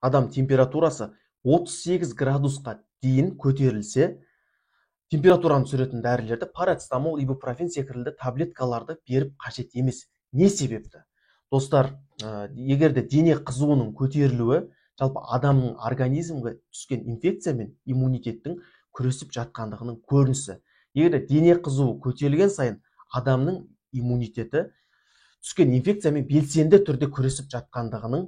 адам температурасы 38 градусқа дейін көтерілсе, температураны түсіретін дәрілерді парацетамол, ибупрофен секілді таблеткаларды беріп қажет емес. Не себепті? Достар, егерде дене қызуының көтерілуі жалпы адамның организмге түскен инфекция мен иммунитеттің күресіп жатқандығының көрінісі. Егерде дене қызуы көтерілген сайын адамның иммунитеті түскен инфекциямен белсенді түрде күресіп жатқандығының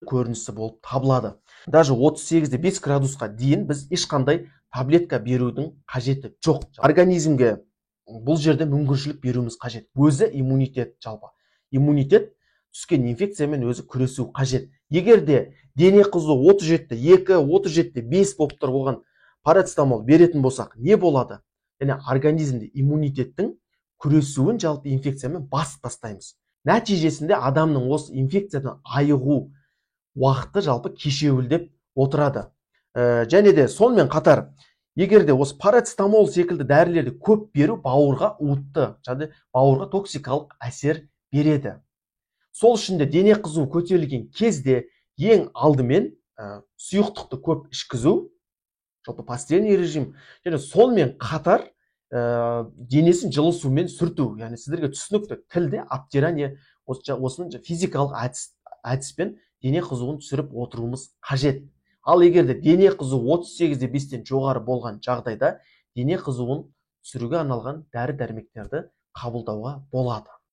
көрінісі болып табылады. Даже 38-5 градусқа дейін біз ешқандай таблетка берудің қажеті жоқ. Организмге бұл жерде мүмкіншілік беруіміз қажет. Өзі иммунитет жалпы. Иммунитет түскен инфекциямен өзі күресу қажет. Егерде дене қызуы 37-2, 37-5 болып тұр, оған парацетамол беретін болсақ, не болады? Яғни организмде иммунитеттің күресуін жалпы инфекциямен басып тастаймыз. Нәтижесінде адамның осы инфекциядан айығу уақыты жалпы кешеуілдеп отырады. Және де сонымен қатар, егерде осы парацетамол секілді дәрілерді көп беру бауырға уытты, және бауырға токсикалық әсер береді. Сол үшін де дене қызуы көтерілген кезде ең алдымен сұйықтықты көп ішкізу, жалпы постельный режим, және сонымен қатар денесін жылы сумен сүрту. Яғни сіздерге түсінікті тілде обтирание, осының физикалық әдіспен дене қызуын түсіріп отыруымыз қажет. Ал егерде дене қызуы 38-5-тен жоғары болған жағдайда дене қызуын түсіруге арналған дәрі-дәрмектерді қабылдауға болады.